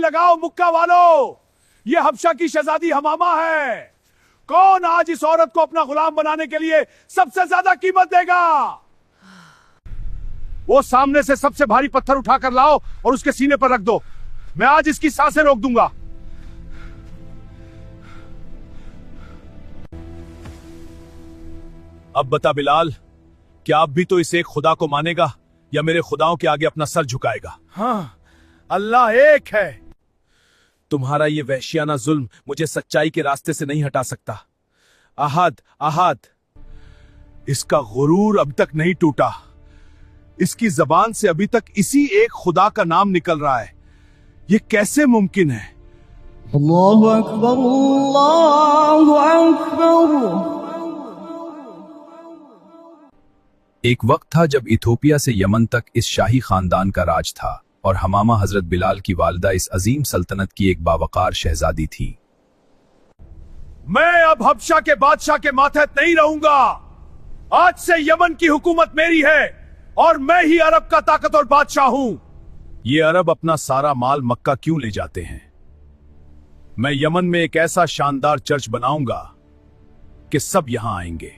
लगाओ मुक्का वालों, ये हबशा की शहजादी हमामा है। कौन आज इस औरत को अपना गुलाम बनाने के लिए सबसे ज्यादा कीमत देगा? वो सामने से सबसे भारी पत्थर उठाकर लाओ और उसके सीने पर रख दो। मैं आज इसकी सांसें रोक दूंगा। अब बता बिलाल, क्या अब भी तो इस एक खुदा को मानेगा या मेरे खुदाओं के आगे अपना सर झुकाएगा? हाँ, अल्लाह एक है। तुम्हारा ये वहशियाना जुल्म मुझे सच्चाई के रास्ते से नहीं हटा सकता। अहद अहद, इसका गुरूर अब तक नहीं टूटा। इसकी जबान से अभी तक इसी एक खुदा का नाम निकल रहा है। ये कैसे मुमकिन है? अल्लाहु अकबर, अल्लाहु अकबर। एक वक्त था जब इथोपिया से यमन तक इस शाही खानदान का राज था और हमामा हजरत बिलाल की वालिदा इस अजीम सल्तनत की एक बावकार शहजादी थी। मैं अब हबशा के बादशाह के मातहत नहीं रहूंगा। आज से यमन की हुकूमत मेरी है और मैं ही अरब का ताकतवर बादशाह हूं। ये अरब अपना सारा माल मक्का क्यों ले जाते हैं? मैं यमन में एक ऐसा शानदार चर्च बनाऊंगा कि सब यहां आएंगे।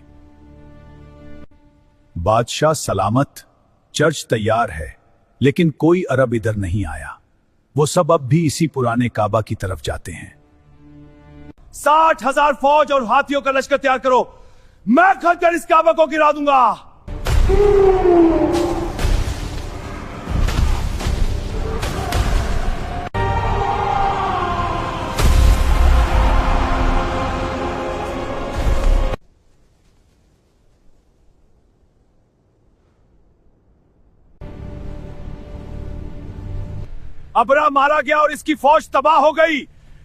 बादशाह सलामत, चर्च तैयार है, लेकिन कोई अरब इधर नहीं आया। वो सब अब भी इसी पुराने काबा की तरफ जाते हैं। 60,000 फौज और हाथियों का लश्कर तैयार करो। मैं खलकर इस काबा को गिरा दूंगा। अबरा मारा गया और इसकी फौज तबाह हो गई।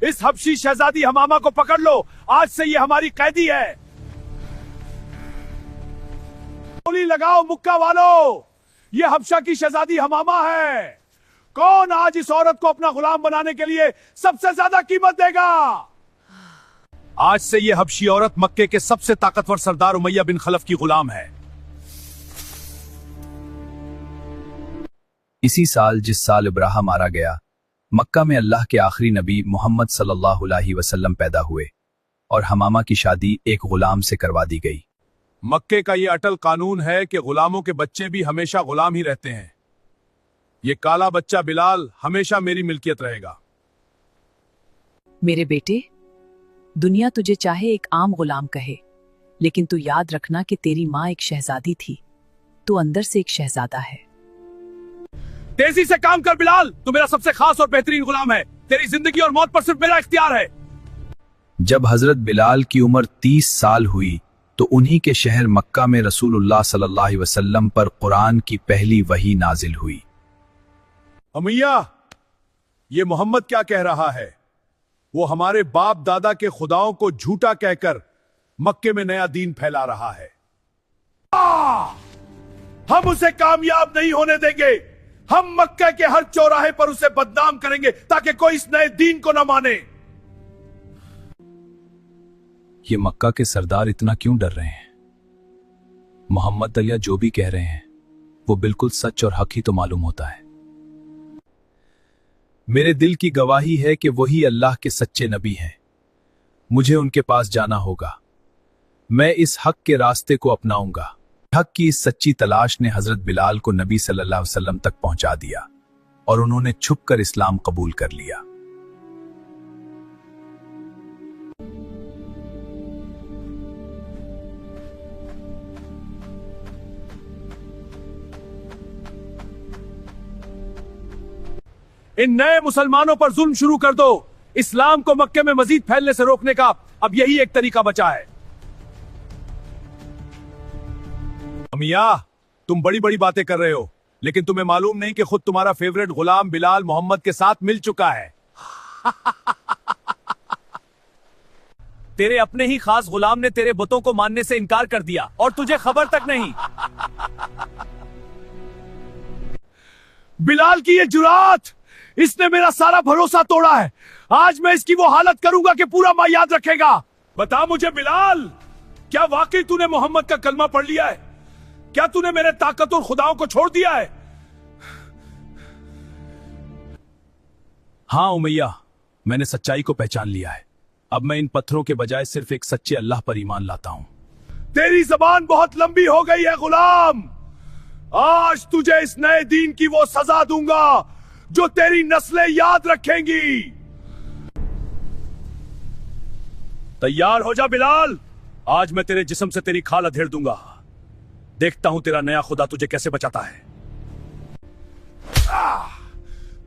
इस हबशी शहजादी हमामा को पकड़ लो। आज से ये हमारी कैदी है। गोली लगाओ मुक्का वालों, ये हबशा की शहजादी हमामा है। कौन आज इस औरत को अपना गुलाम बनाने के लिए सबसे ज्यादा कीमत देगा? आज से ये हबशी औरत मक्के के सबसे ताकतवर सरदार उमैया बिन खलफ की गुलाम है। इसी साल जिस साल इब्राहा मारा गया, मक्का में अल्लाह के आखिरी नबी मोहम्मद सल्लल्लाहु अलैहि वसल्लम पैदा हुए और हमामा की शादी एक गुलाम से करवा दी गई। मक्के का ये अटल कानून है कि गुलामों के बच्चे भी हमेशा गुलाम ही रहते हैं। ये काला बच्चा बिलाल हमेशा मेरी मिल्कियत रहेगा। मेरे बेटे, दुनिया तुझे चाहे एक आम गुलाम कहे, लेकिन तू याद रखना कि तेरी माँ एक शहजादी थी। तू अंदर से एक शहजादा है। तेजी से काम कर बिलाल, तू मेरा सबसे खास और बेहतरीन गुलाम है। तेरी जिंदगी और मौत पर सिर्फ मेरा इख्तियार है। जब हजरत बिलाल की उम्र 30 साल हुई तो उन्हीं के शहर मक्का में रसूलुल्लाह सल्लल्लाहु अलैहि वसल्लम पर कुरान की पहली वही नाजिल हुई। अमिया, ये मोहम्मद क्या कह रहा है? वो हमारे बाप दादा के खुदाओं को झूठा कहकर मक्के में नया दीन फैला रहा है। हम उसे कामयाब नहीं होने देंगे। हम मक्का के हर चौराहे पर उसे बदनाम करेंगे ताकि कोई इस नए दीन को न माने। ये मक्का के सरदार इतना क्यों डर रहे हैं? मोहम्मद दरिया जो भी कह रहे हैं वो बिल्कुल सच और हक ही तो मालूम होता है। मेरे दिल की गवाही है कि वही अल्लाह के सच्चे नबी हैं। मुझे उनके पास जाना होगा। मैं इस हक के रास्ते को अपनाऊंगा। हक की इस सच्ची तलाश ने हजरत बिलाल को नबी सल्लल्लाहु अलैहि वसल्लम तक पहुंचा दिया और उन्होंने छुपकर इस्लाम कबूल कर लिया। इन नए मुसलमानों पर जुल्म शुरू कर दो। इस्लाम को मक्के में मजीद फैलने से रोकने का अब यही एक तरीका बचा है। अमिया, तुम बड़ी बड़ी बातें कर रहे हो, लेकिन तुम्हें मालूम नहीं कि खुद तुम्हारा फेवरेट गुलाम बिलाल मोहम्मद के साथ मिल चुका है। तेरे अपने ही खास गुलाम ने तेरे बुतों को मानने से इनकार कर दिया और तुझे खबर तक नहीं। बिलाल की ये जुरात, इसने मेरा सारा भरोसा तोड़ा है। आज मैं इसकी वो हालत करूंगा कि पूरा माँ याद रखेगा। बता मुझे बिलाल, क्या वाकई तूने मोहम्मद का कलमा पढ़ लिया है? क्या तूने मेरे ताकतवर खुदाओं को छोड़ दिया है? हाँ उमैया, मैंने सच्चाई को पहचान लिया है। अब मैं इन पत्थरों के बजाय सिर्फ एक सच्चे अल्लाह पर ईमान लाता हूं। तेरी जबान बहुत लंबी हो गई है गुलाम। आज तुझे इस नए दीन की वो सजा दूंगा जो तेरी नस्लें याद रखेंगी। तैयार हो जा बिलाल, आज मैं तेरे जिस्म से तेरी खाल अधेड़ दूंगा। देखता हूं तेरा नया खुदा तुझे कैसे बचाता है।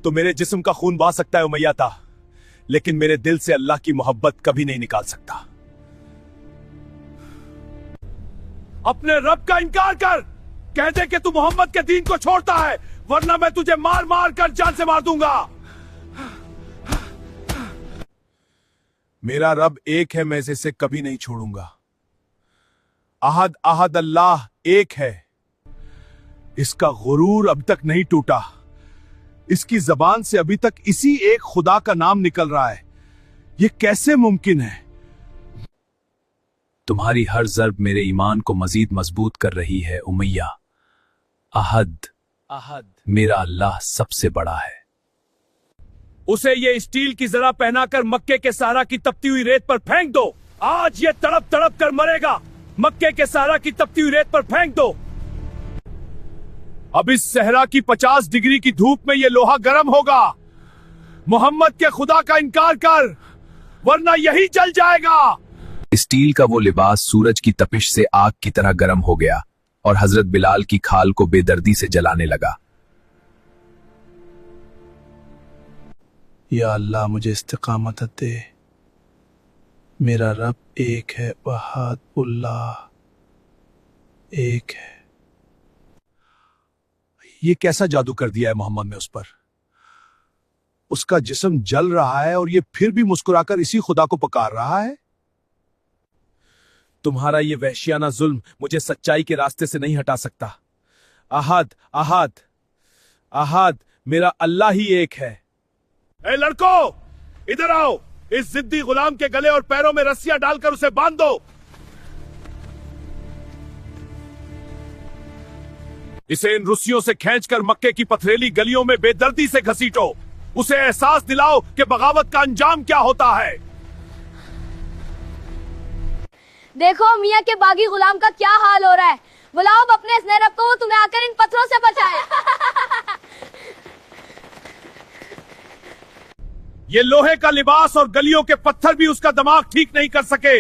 तो मेरे जिस्म का खून बहा सकता है उमैया ता, लेकिन मेरे दिल से अल्लाह की मोहब्बत कभी नहीं निकाल सकता। अपने रब का इनकार कर, कह दे कि तू मोहम्मद के दीन को छोड़ता है, वरना मैं तुझे मार मार कर जान से मार दूंगा। मेरा रब एक है, मैं इसे कभी नहीं छोड़ूंगा। अहद अहद अल्लाह एक है। इसका गुरूर अब तक नहीं टूटा। इसकी जबान से अभी तक इसी एक खुदा का नाम निकल रहा है। यह कैसे मुमकिन है? तुम्हारी हर ज़र्ब मेरे ईमान को मजीद मजबूत कर रही है उमैया। अहद अहद मेरा अल्लाह सबसे बड़ा है। उसे ये स्टील की जरा पहनाकर मक्के के सहरा की तपती हुई रेत पर फेंक दो। आज ये तड़प तड़प कर मरेगा। मक्के के सहरा की तपती हुई रेत पर फेंक दो। अब इस सहरा की 50 डिग्री की धूप में ये लोहा गर्म होगा। मोहम्मद के खुदा का इनकार कर, वरना यही जल जाएगा। स्टील का वो लिबास सूरज की तपिश से आग की तरह गर्म हो गया और हजरत बिलाल की खाल को बेदर्दी से जलाने लगा। या अल्लाह मुझे इस्तिकामत दे। मेरा रब एक है, वहाद उल्लाह एक है। ये कैसा जादू कर दिया है मोहम्मद ने उस पर? उसका जिस्म जल रहा है और ये फिर भी मुस्कुराकर इसी खुदा को पुकार रहा है। तुम्हारा ये वहशियाना जुल्म मुझे सच्चाई के रास्ते से नहीं हटा सकता। अहद अहद अहद मेरा अल्लाह ही एक है। ए लड़को, इधर आओ। इस जिद्दी गुलाम के गले और पैरों में रस्सियां डालकर उसे बांध दो। इसे इन रस्सियों से खींचकर मक्के की पथरेली गलियों में बेदर्दी से घसीटो। उसे एहसास दिलाओ कि बगावत का अंजाम क्या होता है। देखो मियाँ के बागी गुलाम का क्या हाल हो रहा है। बुलाओ अब अपने इस नए रब को, वो तुम्हें आकर इन पत्थरों से बचाए। ये लोहे का लिबास और गलियों के पत्थर भी उसका दिमाग ठीक नहीं कर सके।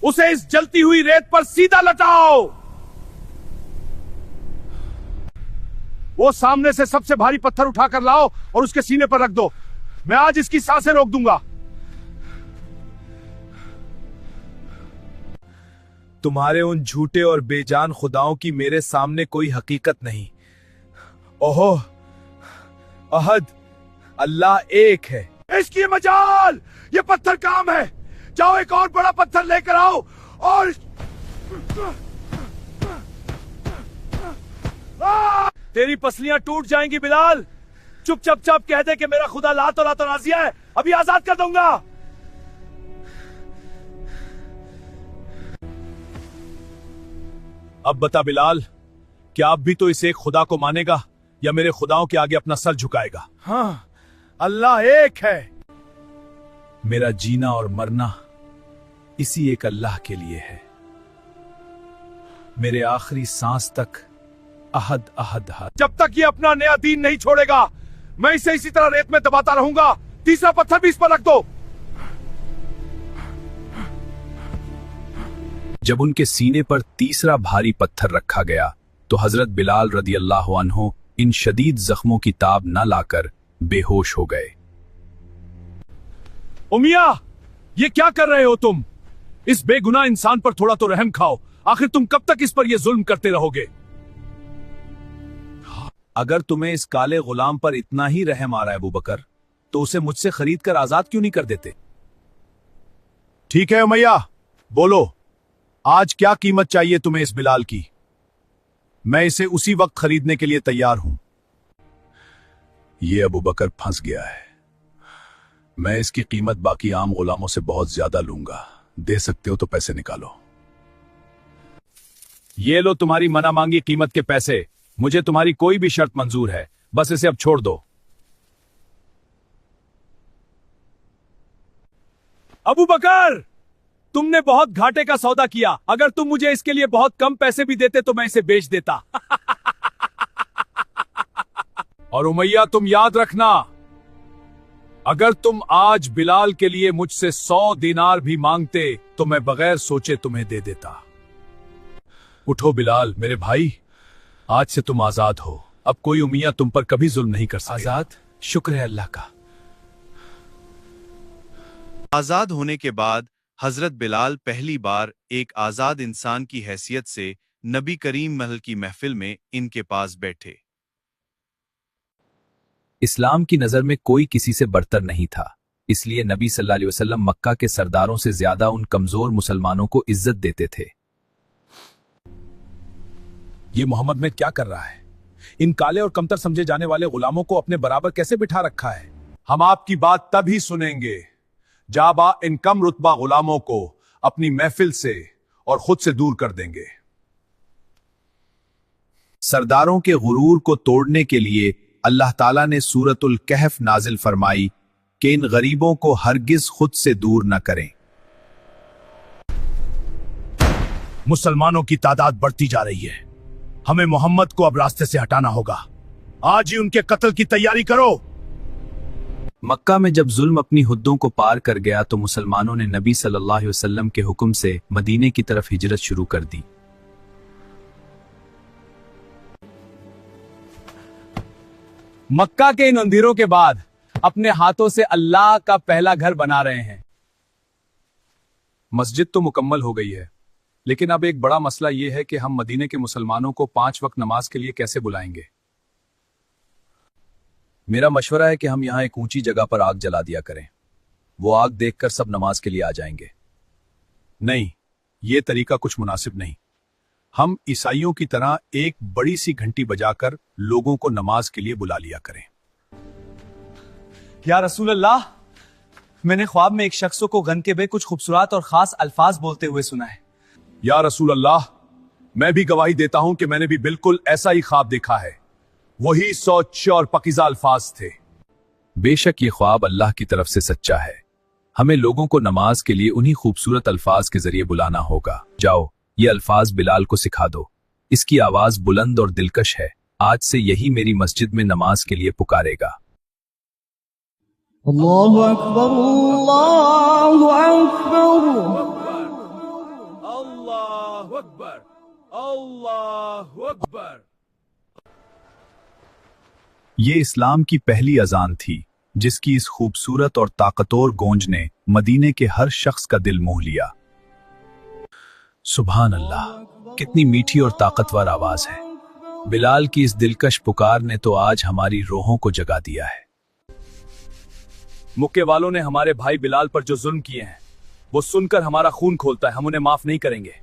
उसे इस जलती हुई रेत पर सीधा लटाओ। वो सामने से सबसे भारी पत्थर उठाकर लाओ और उसके सीने पर रख दो। मैं आज इसकी सांसें रोक दूंगा। तुम्हारे उन झूठे और बेजान खुदाओं की मेरे सामने कोई हकीकत नहीं। ओहो, अहद अल्लाह एक है। इसकी मजाल, ये पत्थर काम है। जाओ एक और बड़ा पत्थर लेकर आओ और तेरी पसलियां टूट जाएंगी बिलाल। चुपचाप कह दे कि मेरा खुदा लातो लातो राजिया है, अभी आजाद कर दूंगा। अब बता बिलाल, क्या अब भी तो इस एक खुदा को मानेगा या मेरे खुदाओं के आगे अपना सर झुकाएगा? हाँ, अल्लाह एक है। मेरा जीना और मरना इसी एक अल्लाह के लिए है। मेरे आखिरी सांस तक अहद अहद अहद। जब तक ये अपना नया दीन नहीं छोड़ेगा, मैं इसे इसी तरह रेत में दबाता रहूंगा। तीसरा पत्थर भी इस पर रख दो। जब उनके सीने पर तीसरा भारी पत्थर रखा गया तो हजरत बिलाल रदी अल्लाह अन्हो इन शदीद जख्मों की ताब न लाकर बेहोश हो गए। उमिया, ये क्या कर रहे हो तुम? इस बेगुनाह इंसान पर थोड़ा तो रहम खाओ। आखिर तुम कब तक इस पर यह जुल्म करते रहोगे? अगर तुम्हें इस काले गुलाम पर इतना ही रहम आ रहा है अबू बकर, तो उसे मुझसे खरीद कर आजाद क्यों नहीं कर देते? ठीक है उमैया, बोलो आज क्या कीमत चाहिए तुम्हें इस बिलाल की? मैं इसे उसी वक्त खरीदने के लिए तैयार हूं। ये अबू बकर फंस गया है। मैं इसकी कीमत बाकी आम गुलामों से बहुत ज्यादा लूंगा। दे सकते हो तो पैसे निकालो। ये लो तुम्हारी मना मांगी कीमत के पैसे। मुझे तुम्हारी कोई भी शर्त मंजूर है, बस इसे अब छोड़ दो। अबू बकर, तुमने बहुत घाटे का सौदा किया। अगर तुम मुझे इसके लिए बहुत कम पैसे भी देते तो मैं इसे बेच देता। और उमैया, तुम याद रखना, अगर तुम आज बिलाल के लिए मुझसे 100 दीनार भी मांगते तो मैं बगैर सोचे तुम्हें दे देता। उठो बिलाल मेरे भाई, आज से तुम आजाद हो। अब कोई उमैया तुम पर कभी जुल्म नहीं कर सकेगा। आजाद? शुक्र है अल्लाह का। आजाद होने के बाद हजरत बिलाल पहली बार एक आजाद इंसान की हैसियत से नबी करीम महल की महफिल में इनके पास बैठे। इस्लाम की नजर में कोई किसी से बरतर नहीं था, इसलिए नबी सल्लल्लाहु अलैहि वसल्लम मक्का के सरदारों से ज्यादा उन कमजोर मुसलमानों को इज्जत देते थे। ये मोहम्मद में क्या कर रहा है? इन काले और कमतर समझे जाने वाले गुलामों को अपने बराबर कैसे बिठा रखा है? हम आपकी बात तभी सुनेंगे जब इन कम रुतबा गुलामों को अपनी महफिल से और खुद से दूर कर देंगे। सरदारों के गुरूर को तोड़ने के लिए अल्लाह ताला ने सूरतुल कहफ नाजिल फरमाई कि इन गरीबों को हरगिज खुद से दूर न करें। मुसलमानों की तादाद बढ़ती जा रही है, हमें मोहम्मद को अब रास्ते से हटाना होगा। आज ही उनके कत्ल की तैयारी करो। मक्का में जब जुल्म अपनी हद्दों को पार कर गया तो मुसलमानों ने नबी सल्लल्लाहु अलैहि वसल्लम के हुक्म से मदीने की तरफ हिजरत शुरू कर दी। मक्का के इन अंधेरों के बाद अपने हाथों से अल्लाह का पहला घर बना रहे हैं। मस्जिद तो मुकम्मल हो गई है, लेकिन अब एक बड़ा मसला यह है कि हम मदीने के मुसलमानों को 5 वक्त नमाज के लिए कैसे बुलाएंगे। मेरा मशवरा है कि हम यहां एक ऊंची जगह पर आग जला दिया करें, वो आग देखकर सब नमाज के लिए आ जाएंगे। नहीं, यह तरीका कुछ मुनासिब नहीं। हम ईसाइयों की तरह एक बड़ी सी घंटी बजाकर लोगों को नमाज के लिए बुला लिया करें। या रसूल अल्लाह, मैंने ख्वाब में एक शख्स को गन के बे कुछ खूबसूरत और खास अल्फाज बोलते हुए सुना है। या रसूल अल्लाह, मैं भी गवाही देता हूं कि मैंने भी बिल्कुल ऐसा ही ख्वाब देखा है। वही सच्चे और पकीज़ा अल्फाज थे। बेशक ये ख्वाब अल्लाह की तरफ से सच्चा है। हमें लोगों को नमाज के लिए उन्हीं खूबसूरत अल्फाज के जरिए बुलाना होगा। जाओ, ये अल्फाज बिलाल को सिखा दो। इसकी आवाज बुलंद और दिलकश है। आज से यही मेरी मस्जिद में नमाज के लिए पुकारेगा। अल्लाहु अकबर, अल्लाहु अकबर, अल्लाहु अकबर, अल्लाहु अकबर। ये इस्लाम की पहली अजान थी, जिसकी इस खूबसूरत और ताकतवर गूंज ने मदीने के हर शख्स का दिल मोह लिया। सुभान अल्लाह, कितनी मीठी और ताकतवर आवाज है। बिलाल की इस दिलकश पुकार ने तो आज हमारी रूहों को जगा दिया है। मुक्के वालों ने हमारे भाई बिलाल पर जो जुल्म किए हैं, वो सुनकर हमारा खून खोलता है। हम उन्हें माफ नहीं करेंगे।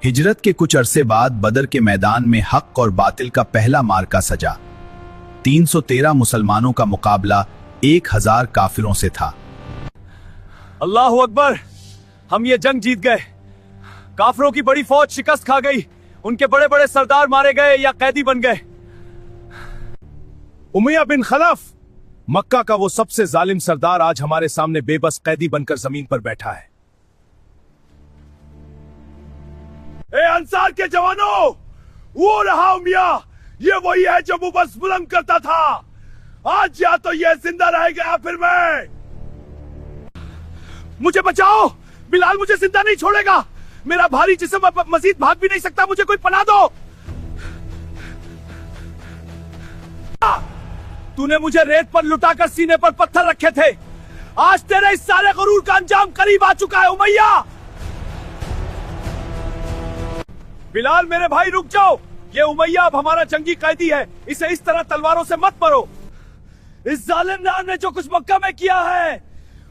हिजरत के कुछ अरसे बाद बदर के मैदान में हक और बातिल का पहला मार्का सजा। 313 मुसलमानों का मुकाबला 1000 काफिरों से था। अल्लाहु अकबर, हम ये जंग जीत गए। काफिरों की बड़ी फौज शिकस्त खा गई। उनके बड़े बड़े सरदार मारे गए या कैदी बन गए। उमैया बिन खलफ, मक्का का वो सबसे जालिम सरदार, आज हमारे सामने बेबस कैदी बनकर जमीन पर बैठा है। ए अंसार के जवानों, वो रहा उमैया, ये वही है जो मुबस बुलंद करता था। आज या तो ये जिंदा रहेगा या फिर मैं। मुझे बचाओ, बिलाल मुझे जिंदा नहीं छोड़ेगा। मेरा भारी जिस्म अब मजीद भाग भी नहीं सकता। मुझे कोई पनाह दो। तूने मुझे रेत पर लुटाकर सीने पर पत्थर रखे थे। आज तेरे इस सारे गुरूर का अंजाम करीब आ चुका है उमैया। बिलाल मेरे भाई, रुक जाओ। ये उमैया अब हमारा जंगी कैदी है। इसे इस तरह तलवारों से मत मारो। इस जालिम नाम ने जो कुछ मक्का में किया है,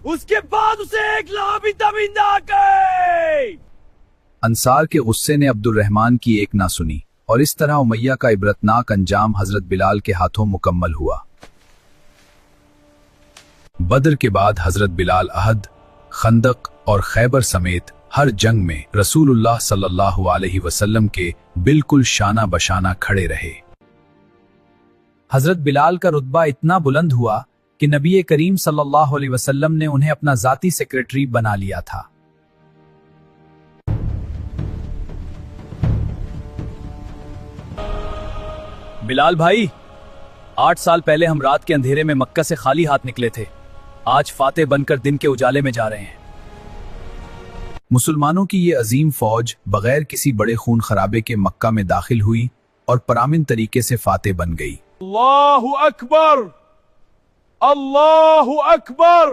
उसके बाद उसे एक लम्हा भी दबिंदा गए। अंसार के गुस्से ने अब्दुल रहमान की एक ना सुनी और इस तरह उमैया का इबरतनाक अंजाम हजरत बिलाल के हाथों मुकम्मल हुआ। बदर के बाद हजरत बिलाल अहद, खंदक और खैबर समेत हर जंग में रसूलुल्लाह सल्लल्लाहु अलैहि वसल्लम के बिल्कुल शाना बशाना खड़े रहे। हजरत बिलाल का रुतबा इतना बुलंद हुआ कि नबी करीम सल्लल्लाहु अलैहि वसल्लम ने उन्हें अपना जाती सेक्रेटरी बना लिया था। बिलाल भाई, 8 साल पहले हम रात के अंधेरे में मक्का से खाली हाथ निकले थे। आज फातेह बनकर दिन के उजाले में जा रहे हैं। मुसलमानों की ये अजीम फौज बगैर किसी बड़े खून खराबे के मक्का में दाखिल हुई और परामिन तरीके से फातेह बन गई। अल्लाहु अकबर, अल्लाहु अकबर,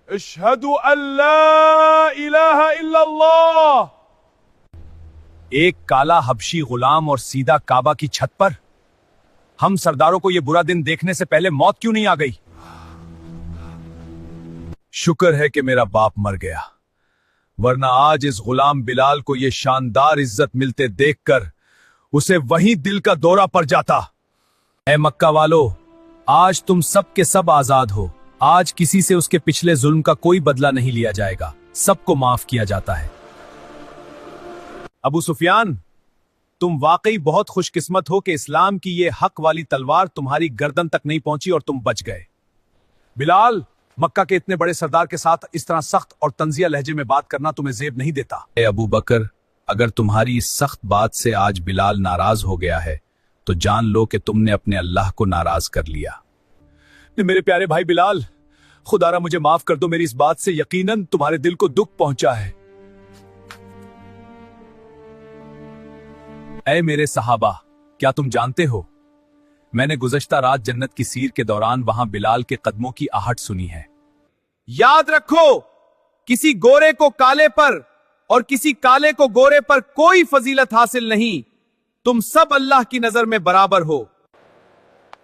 अशहदु अल्ला इलाहा इल्लल्लाह। एक काला हबशी गुलाम और सीधा काबा की छत पर हम सरदारों को यह बुरा दिन देखने से पहले मौत क्यों नहीं आ गई? शुक्र है कि मेरा बाप मर गया, वरना आज इस गुलाम बिलाल को यह शानदार इज्जत मिलते देखकर उसे वहीं दिल का दौरा पड़ जाता। ऐ मक्का वालों, आज तुम सब के सब आजाद हो। आज किसी से उसके पिछले जुल्म का कोई बदला नहीं लिया जाएगा, सबको माफ किया जाता है। अबू सुफियान, तुम वाकई बहुत खुशकिस्मत हो कि इस्लाम की ये हक वाली तलवार तुम्हारी गर्दन तक नहीं पहुंची और तुम बच गए। बिलाल, मक्का के इतने बड़े सरदार के साथ इस तरह सख्त और तंजिया लहजे में बात करना तुम्हें जेब नहीं देता। ए अबू बकर, अगर तुम्हारी इस सख्त बात से आज बिलाल नाराज हो गया है तो जान लो कि तुमने अपने अल्लाह को नाराज कर लिया। मेरे प्यारे भाई बिलाल, खुदारा मुझे माफ कर दो, मेरी इस बात से यकीनन तुम्हारे दिल को दुख पहुंचा है। ऐ मेरे सहाबा, क्या तुम जानते हो, मैंने गुज़श्ता रात जन्नत की सीर के दौरान वहां बिलाल के कदमों की आहट सुनी है। याद रखो, किसी गोरे को काले पर और किसी काले को गोरे पर कोई फजीलत हासिल नहीं। तुम सब अल्लाह की नजर में बराबर हो।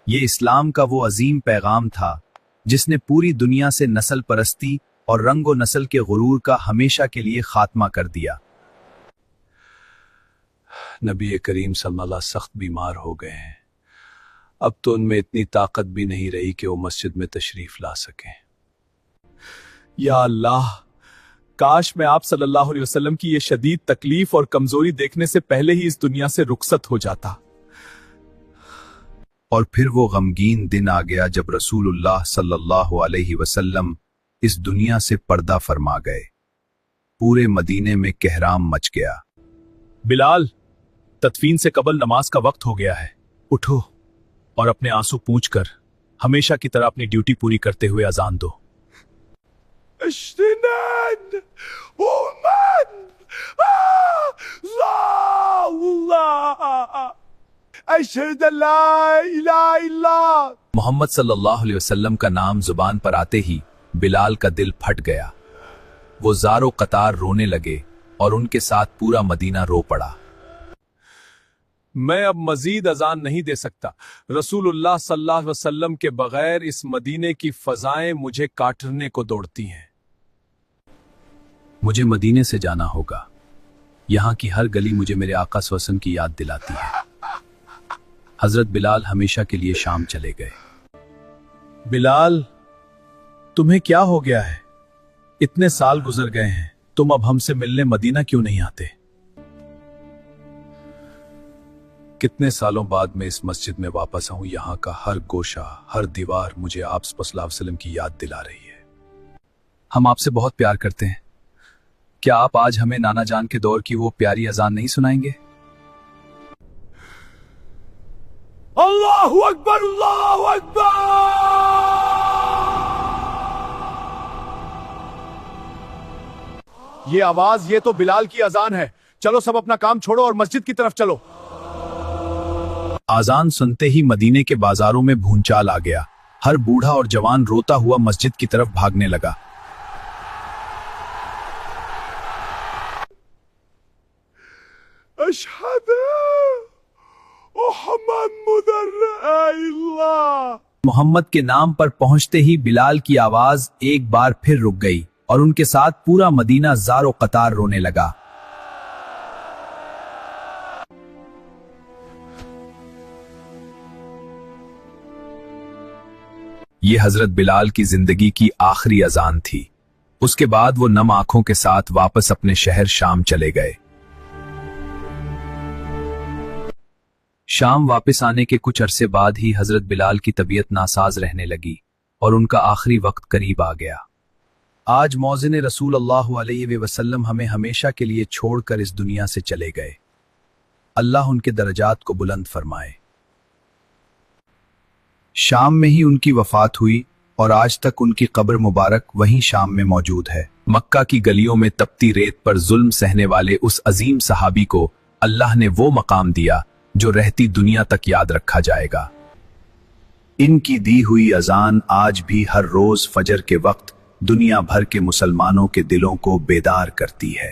ये इस्लाम का वो अजीम पैगाम था जिसने पूरी दुनिया से नस्ल परस्ती और रंगो नस्ल के गुरूर का हमेशा के लिए खात्मा कर दिया। नबी करीम सल्लल्लाहु अलैहि वसल्लम सख्त बीमार हो गए हैं। अब तो उनमें इतनी ताकत भी नहीं रही कि वो मस्जिद में तशरीफ ला सकें। या अल्लाह, काश मैं आप सल्लल्लाहु अलैहि वसल्लम की ये शदीद तकलीफ और कमजोरी देखने से पहले ही इस दुनिया से रुखसत हो जाता। और फिर वो गमगीन दिन आ गया जब रसूलुल्लाह सल्लल्लाहु अलैहि वसल्लम इस दुनिया से पर्दा फरमा गए। पूरे मदीने में कहराम मच गया। बिलाल, तदफीन से कबल नमाज का वक्त हो गया है। उठो और अपने आंसू पूंछकर हमेशा की तरह अपनी ड्यूटी पूरी करते हुए अजान दो। मोहम्मद सल्लल्लाहु अलैहि वसल्लम का नाम जुबान पर आते ही बिलाल का दिल फट गया। वो ज़ारो कतार रोने लगे और उनके साथ पूरा मदीना रो पड़ा। मैं अब मजीद अजान नहीं दे सकता। रसूलुल्लाह सल्लल्लाहु अलैहि वसल्लम के बगैर इस मदीने की फजाएं मुझे काटने को दौड़ती हैं। मुझे मदीने से जाना होगा। यहाँ की हर गली मुझे मेरे आका सल्लल्लाहु अलैहि वसल्लम की याद दिलाती है। हजरत बिलाल हमेशा के लिए शाम चले गए। बिलाल, तुम्हें क्या हो गया है? इतने साल गुजर गए हैं, तुम अब हमसे मिलने मदीना क्यों नहीं आते? कितने सालों बाद मैं इस मस्जिद में वापस आऊं। यहाँ का हर गोशा, हर दीवार मुझे आप सल्लल्लाहु अलैहि वसल्लम की याद दिला रही है। हम आपसे बहुत प्यार करते हैं। क्या आप आज हमें नाना जान के दौर की वो प्यारी अजान नहीं सुनाएंगे? अल्लाहु अकबर, अल्लाहु अकबर। ये आवाज, ये तो बिलाल की अजान है। चलो सब अपना काम छोड़ो और मस्जिद की तरफ चलो। आजान सुनते ही मदीने के बाजारों में भूंचाल आ गया। हर बूढ़ा और जवान रोता हुआ मस्जिद की तरफ भागने लगा। मोहम्मद के नाम पर पहुंचते ही बिलाल की आवाज एक बार फिर रुक गई और उनके साथ पूरा मदीना ज़ारो कतार रोने लगा। ये हजरत बिलाल की जिंदगी की आखिरी अजान थी। उसके बाद वो नम आंखों के साथ वापस अपने शहर शाम चले गए। शाम वापस आने के कुछ अरसे बाद ही हजरत बिलाल की तबीयत नासाज रहने लगी और उनका आखिरी वक्त करीब आ गया। आज मौज़िन रसूल अल्लाह अलैहि वसल्लम हमें हमेशा के लिए छोड़कर इस दुनिया से चले गए। अल्लाह उनके दर्जात को बुलंद फरमाए। शाम में ही उनकी वफात हुई और आज तक उनकी कब्र मुबारक वहीं शाम में मौजूद है। मक्का की गलियों में तपती रेत पर जुल्म सहने वाले उस अजीम सहाबी को अल्लाह ने वो मकाम दिया जो रहती दुनिया तक याद रखा जाएगा। इनकी दी हुई अजान आज भी हर रोज फजर के वक्त दुनिया भर के मुसलमानों के दिलों को बेदार करती है।